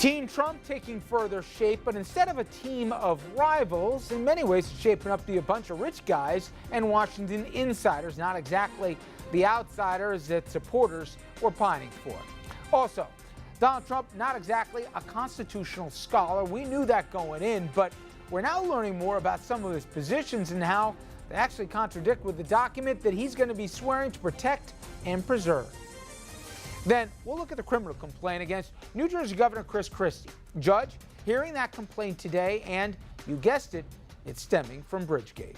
Team Trump taking further shape, but instead of a team of rivals, in many ways it's shaping up to be a bunch of rich guys and Washington insiders, not exactly the outsiders that supporters were pining for. Also, Donald Trump, not exactly a constitutional scholar. We knew that going in, but we're now learning more about some of his positions and how they actually contradict with the document that he's going to be swearing to protect and preserve. Then we'll look at the criminal complaint against New Jersey Governor Chris Christie. Judge hearing that complaint today, and you guessed it, it's stemming from Bridgegate.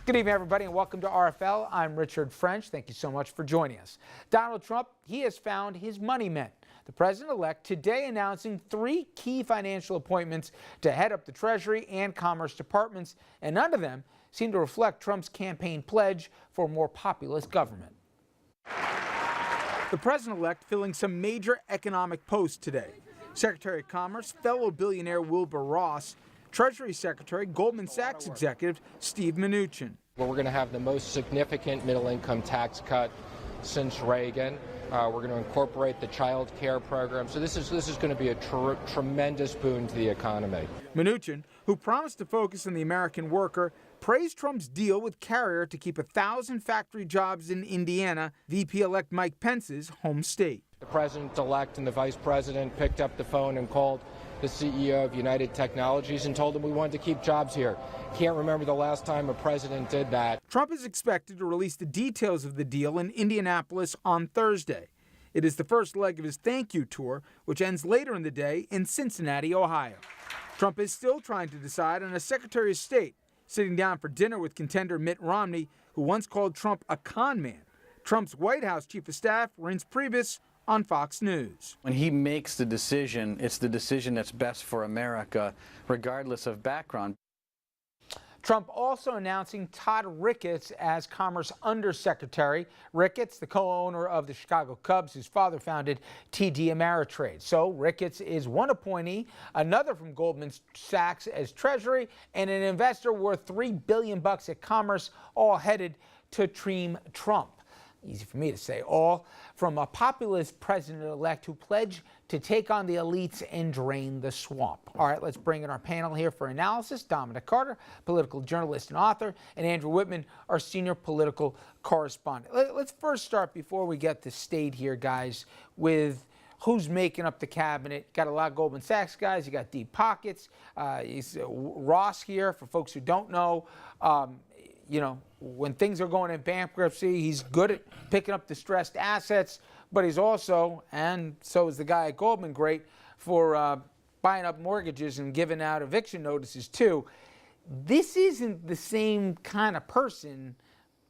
Good evening, everybody, and welcome to RFL. I'm Richard French. Thank you so much for joining us. Donald Trump, he has found his money men. The president-elect today announcing 3 key financial appointments to head up the Treasury and Commerce departments, and none of them seem to reflect Trump's campaign pledge for more populist government. The president-elect filling some major economic posts today. Secretary of Commerce, fellow billionaire Wilbur Ross, Treasury Secretary, Goldman Sachs executive Steve Mnuchin. Well, we're going to have the most significant middle-income tax cut since Reagan. We're going to incorporate the child care program. So this is going to be a tremendous boon to the economy. Mnuchin, who promised to focus on the American worker, praised Trump's deal with Carrier to keep 1,000 factory jobs in Indiana, VP-elect Mike Pence's home state. The president-elect and the vice president picked up the phone and called the CEO of United Technologies and told him we wanted to keep jobs here. Can't remember the last time a president did that. Trump is expected to release the details of the deal in Indianapolis on Thursday. It is the first leg of his thank you tour, which ends later in the day in Cincinnati, Ohio. Trump is still trying to decide on a Secretary of State, sitting down for dinner with contender Mitt Romney, who once called Trump a con man. Trump's White House Chief of Staff, Reince Priebus, on Fox News. When he makes the decision, it's the decision that's best for America, regardless of background. Trump also announcing Todd Ricketts as Commerce Undersecretary. Ricketts, the co-owner of the Chicago Cubs, whose father founded TD Ameritrade. So Ricketts is one appointee, another from Goldman Sachs as Treasury, and an investor worth $3 billion at Commerce, all headed to Team Trump. Easy for me to say, all from a populist president-elect who pledged to take on the elites and drain the swamp. All right, let's bring in our panel here for analysis. Dominic Carter, political journalist and author, and Andrew Whitman, our senior political correspondent. Let's first start, before we get to state here, guys, with who's making up the cabinet. Got a lot of Goldman Sachs guys. You got deep pockets. Ross here, for folks who don't know. You know, when things are going in bankruptcy, he's good at picking up distressed assets, but he's also, and so is the guy at Goldman, great for buying up mortgages and giving out eviction notices too. This isn't the same kind of person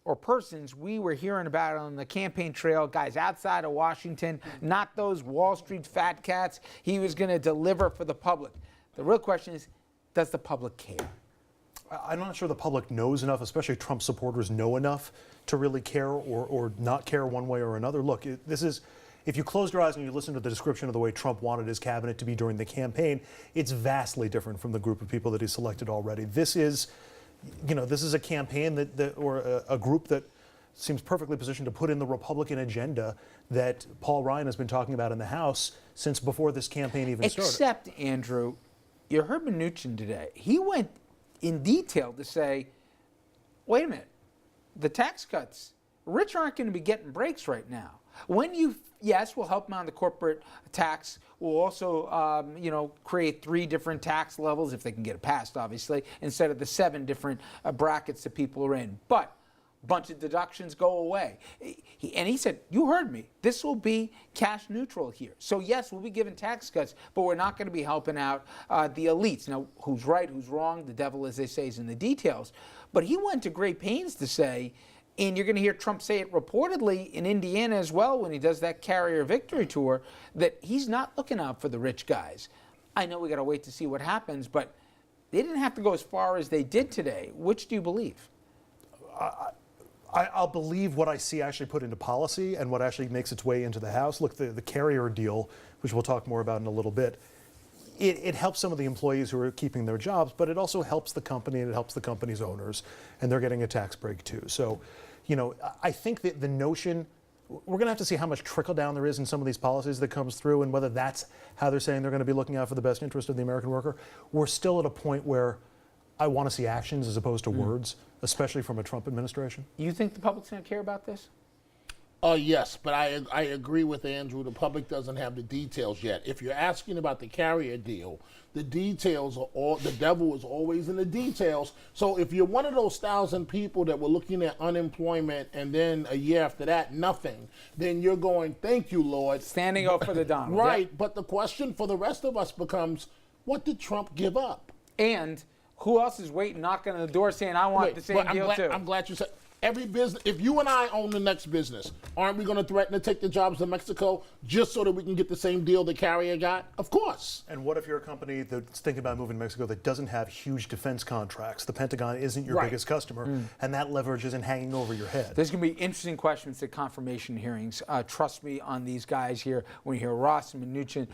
or persons we were hearing about on the campaign trail, guys outside of Washington, not those Wall Street fat cats. He was going to deliver for the public. The real question is, does the public care? I'm not sure the public knows enough, especially Trump supporters know enough to really care or not care one way or another. Look, this is, if you close your eyes and you listen to the description of the way Trump wanted his cabinet to be during the campaign, it's vastly different from the group of people that he selected already. This is, you know, this is a campaign or a group that seems perfectly positioned to put in the Republican agenda that Paul Ryan has been talking about in the House since before this campaign even started. Except, Andrew, you heard Mnuchin today. He went in detail to say, wait a minute, the tax cuts, rich aren't going to be getting breaks right now. When yes, we'll help them on the corporate tax. We'll also, create 3 different tax levels, if they can get it passed, obviously, instead of the 7 different brackets that people are in. But a bunch of deductions go away. He said, you heard me, this will be cash neutral here. So yes, we'll be giving tax cuts, but we're not going to be helping out the elites. Now, who's right, who's wrong, the devil, as they say, is in the details. But he went to great pains to say, and you're going to hear Trump say it reportedly in Indiana as well when he does that Carrier victory tour, that he's not looking out for the rich guys. I know we got to wait to see what happens, but they didn't have to go as far as they did today. Which do you believe? I'll believe what I see actually put into policy and what actually makes its way into the House. Look, the Carrier deal, which we'll talk more about in a little bit, it helps some of the employees who are keeping their jobs, but it also helps the company and it helps the company's owners, and they're getting a tax break too. So, you know, I think that the notion, we're going to have to see how much trickle down there is in some of these policies that comes through, and whether that's how they're saying they're going to be looking out for the best interest of the American worker. We're still at a point where I want to see actions as opposed to words, especially from a Trump administration. You think the public's going to care about this? Yes, but I agree with Andrew. The public doesn't have the details yet. If you're asking about the carrier deal, the details are all, the devil is always in the details. So if you're one of those 1,000 people that were looking at unemployment and then a year after that, nothing, then you're going, thank you, Lord. Standing up for the Donald. Right, Yep. but the question for the rest of us becomes, what did Trump give up? And who else is waiting, knocking on the door saying, I want the same deal too? I'm glad you said. Every business, if you and I own the next business, aren't we going to threaten to take the jobs to Mexico just so that we can get the same deal the carrier got? Of course. And what if you're a company that's thinking about moving to Mexico that doesn't have huge defense contracts? The Pentagon isn't your biggest customer, and that leverage isn't hanging over your head. There's going to be interesting questions at confirmation hearings. Trust me on these guys here. When you hear Ross and Mnuchin,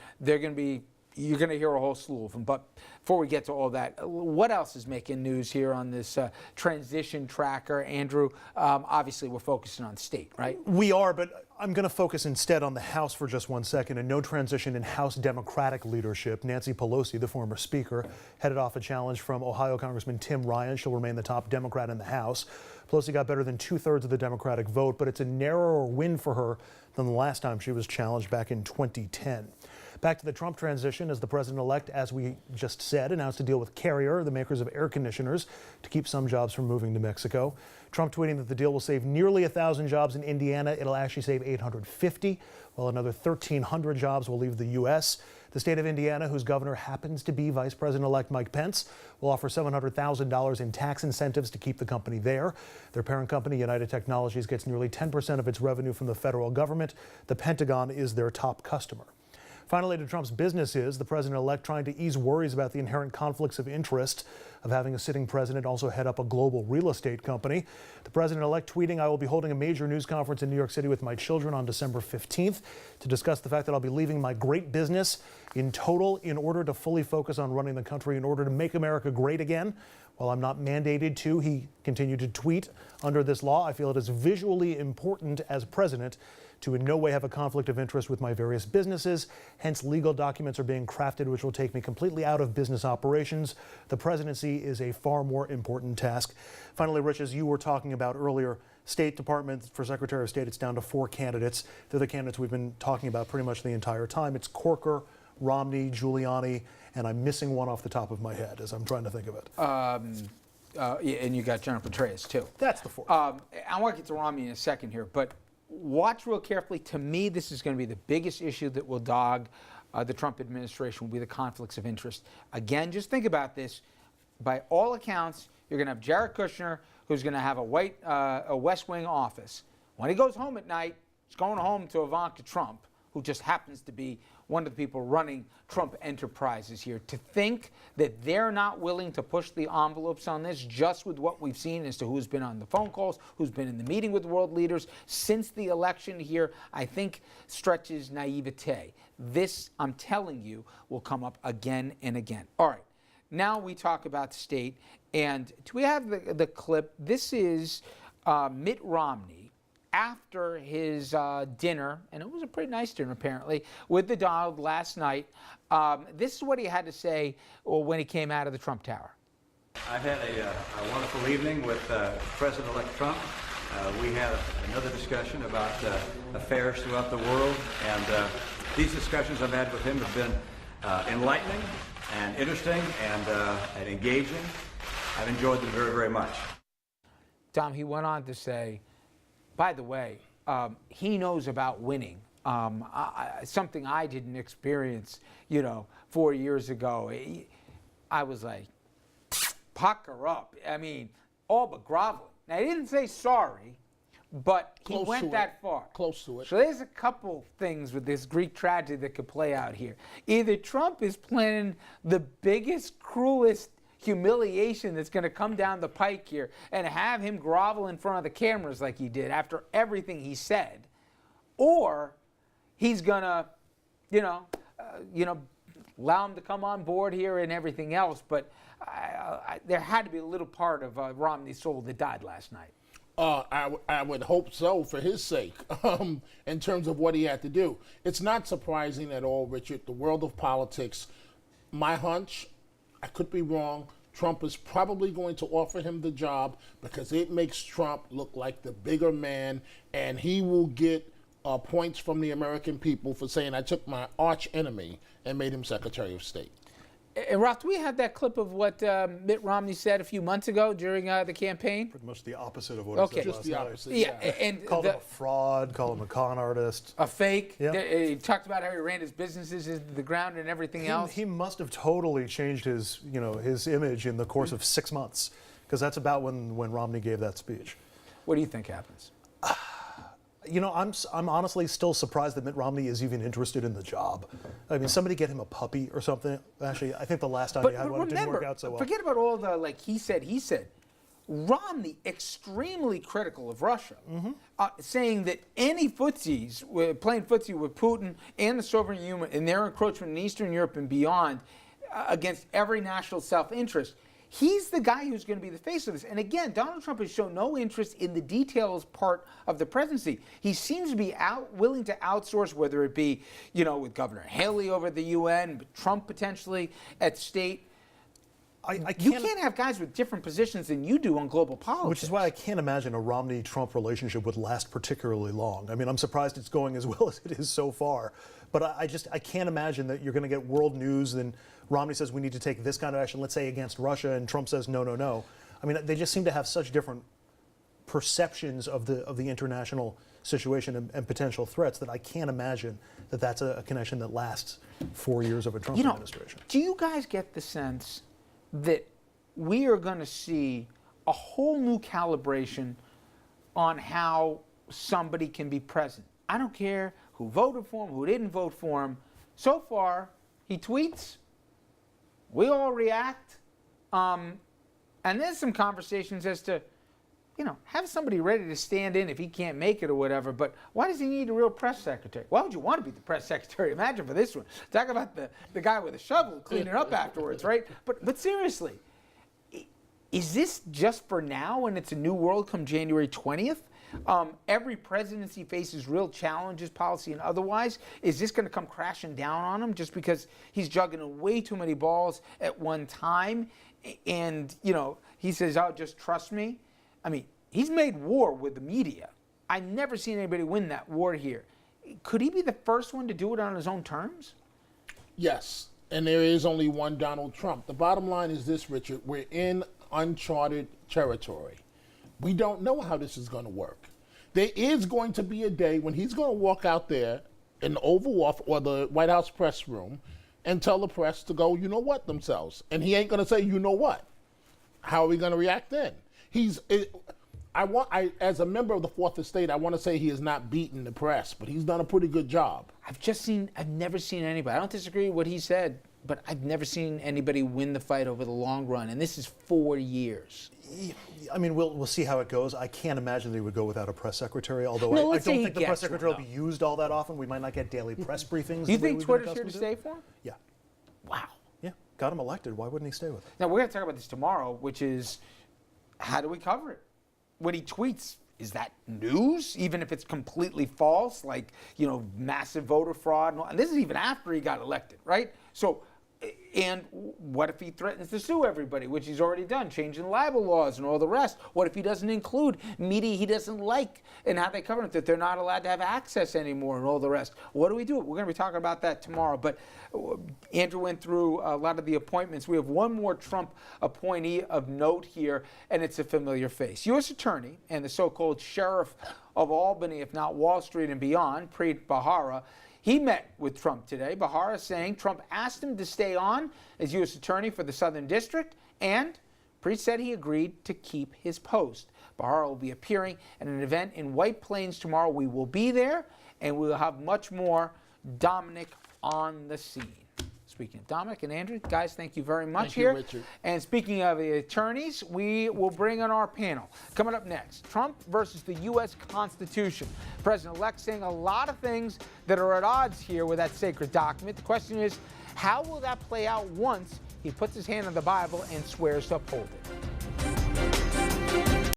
you're going to hear a whole slew of them. But before we get to all that, what else is making news here on this transition tracker? Andrew, obviously we're focusing on state, right? We are, but I'm going to focus instead on the House for just 1 second. And no transition in House Democratic leadership. Nancy Pelosi, the former Speaker, headed off a challenge from Ohio Congressman Tim Ryan. She'll remain the top Democrat in the House. Pelosi got better than 2/3 of the Democratic vote, but it's a narrower win for her than the last time she was challenged back in 2010. Back to the Trump transition, as the president-elect, as we just said, announced a deal with Carrier, the makers of air conditioners, to keep some jobs from moving to Mexico. Trump tweeting that the deal will save nearly 1,000 jobs in Indiana. It'll actually save 850, while another 1,300 jobs will leave the U.S. The state of Indiana, whose governor happens to be Vice President-elect Mike Pence, will offer $700,000 in tax incentives to keep the company there. Their parent company, United Technologies, gets nearly 10% of its revenue from the federal government. The Pentagon is their top customer. Finally, to Trump's businesses, the president-elect trying to ease worries about the inherent conflicts of interest of having a sitting president also head up a global real estate company. The president-elect tweeting, I will be holding a major news conference in New York City with my children on December 15th to discuss the fact that I'll be leaving my great business in total in order to fully focus on running the country in order to make America great again. While I'm not mandated to, he continued to tweet, under this law, I feel it is visually important as president to in no way have a conflict of interest with my various businesses. Hence, legal documents are being crafted which will take me completely out of business operations. The presidency is a far more important task. Finally, Rich, as you were talking about earlier, State Department for Secretary of State, it's down to 4 candidates. They're the candidates we've been talking about pretty much the entire time. It's Corker, Romney, Giuliani, and I'm missing one off the top of my head as I'm trying to think of it. Yeah, and you got Jennifer Petraeus, too. That's the 4th. I want to get to Romney in a second here, but watch real carefully. To me, this is going to be the biggest issue that will dog the Trump administration, will be the conflicts of interest. Again, just think about this. By all accounts, you're going to have Jared Kushner, who's going to have a West Wing office. When he goes home at night, he's going home to Ivanka Trump, who just happens to be one of the people running Trump Enterprises here. To think that they're not willing to push the envelopes on this, just with what we've seen as to who's been on the phone calls, who's been in the meeting with world leaders since the election here, I think stretches naivete. This, I'm telling you, will come up again and again. All right, now we talk about state, and do we have the clip? This is Mitt Romney after his dinner, and it was a pretty nice dinner apparently, with the Donald last night. This is what he had to say when he came out of the Trump Tower. I've had a wonderful evening with President-elect Trump. We had another discussion about affairs throughout the world, and these discussions I've had with him have been enlightening and interesting and engaging. I've enjoyed them very, very much. Tom, he went on to say, by the way, he knows about winning. Something I didn't experience, 4 years ago. I was like, pucker up. I mean, all but groveling. Now, he didn't say sorry, but he went that far. Close to it. So there's a couple things with this Greek tragedy that could play out here. Either Trump is planning the biggest, cruelest humiliation that's going to come down the pike here and have him grovel in front of the cameras like he did after everything he said, or he's going to, allow him to come on board here and everything else. But there had to be a little part of Romney's soul that died last night. I would hope so for his sake, in terms of what he had to do. It's not surprising at all, Richard. The world of politics, my hunch, I could be wrong, Trump is probably going to offer him the job because it makes Trump look like the bigger man, and he will get points from the American people for saying, I took my arch enemy and made him Secretary of State. And Roth, we had that clip of what Mitt Romney said a few months ago during the campaign. Pretty much the opposite of what he said Just last the night. opposite. Yeah, and Called him a fraud, called him a con artist. a fake. Yeah. He talked about how he ran his businesses into the ground and everything else. He must have totally changed his, his image in the course of 6 months, because that's about when Romney gave that speech. What do you think happens? I'm honestly still surprised that Mitt Romney is even interested in the job. I mean, somebody get him a puppy or something. Actually, I think the last time he had one, it didn't work out so well. Forget about all the he said. Romney extremely critical of Russia, saying that any footsies, playing footsie with Putin and the Soviet Union and their encroachment in Eastern Europe and beyond, against every national self-interest. He's the guy who's going to be the face of this. And again, Donald Trump has shown no interest in the details part of the presidency. He seems to be willing to outsource, whether it be, with Governor Haley over at the UN, Trump potentially at state. You can't have guys with different positions than you do on global politics. Which is why I can't imagine a Romney-Trump relationship would last particularly long. I mean, I'm surprised it's going as well as it is so far. But I can't imagine that you're going to get world news and Romney says we need to take this kind of action, let's say against Russia, and Trump says no, no, no. I mean, they just seem to have such different perceptions of the international situation and potential threats that I can't imagine that that's a connection that lasts 4 years of a Trump administration. Do you guys get the sense that we are going to see a whole new calibration on how somebody can be president? I don't care who voted for him, who didn't vote for him. So far, he tweets, we all react, and there's some conversations as to, have somebody ready to stand in if he can't make it or whatever, but why does he need a real press secretary? Why would you want to be the press secretary? Imagine for this one. Talk about the guy with a shovel cleaning up afterwards, right? But seriously, is this just for now and it's a new world come January 20th? Every presidency faces real challenges, policy and otherwise. Is this going to come crashing down on him just because he's juggling way too many balls at one time? And, he says, oh, just trust me. I mean, he's made war with the media. I've never seen anybody win that war here. Could he be the first one to do it on his own terms? Yes, and there is only one Donald Trump. The bottom line is this, Richard. We're in uncharted territory. We don't know how this is going to work. There is going to be a day when he's going to walk out there in the Oval Office or the White House press room and tell the press to go, you know what, themselves. And he ain't going to say, you know what. How are we going to react then? As a member of the Fourth Estate, I want to say he has not beaten the press, but he's done a pretty good job. I've never seen anybody, I don't disagree with what he said, but I've never seen anybody win the fight over the long run, and this is 4 years. I mean, we'll see how it goes. I can't imagine they would go without a press secretary, although No, I let's say don't he think the gets press secretary one, will be used all that often. We might not get daily press briefings. Do you the way think we've been Twitter's here to accustomed stay for him? Yeah. Wow. Yeah. Got him elected. Why wouldn't he stay with it? Now, we're going to talk about this tomorrow, which is how do we cover it? When he tweets, is that news, even if it's completely false, like, massive voter fraud? And this is even after he got elected, right? So, and what if he threatens to sue everybody, which he's already done, changing libel laws and all the rest? What if he doesn't include media he doesn't like and how they cover it, that they're not allowed to have access anymore and all the rest? What do we do? We're going to be talking about that tomorrow. But Andrew went through a lot of the appointments. We have one more Trump appointee of note here, and it's a familiar face. U.S. Attorney and the so-called Sheriff of Albany, if not Wall Street and beyond, Preet Bharara. He met with Trump today. Bharara saying Trump asked him to stay on as U.S. Attorney for the Southern District, and Preet said he agreed to keep his post. Bharara will be appearing at an event in White Plains tomorrow. We will be there, and we will have much more Dominic on the scene. Speaking of Dominic and Andrew, guys, thank you very much here. Thank you, Richard. And speaking of the attorneys, we will bring on our panel. Coming up next, Trump versus the U.S. Constitution. President-elect saying a lot of things that are at odds here with that sacred document. The question is, how will that play out once he puts his hand on the Bible and swears to uphold it?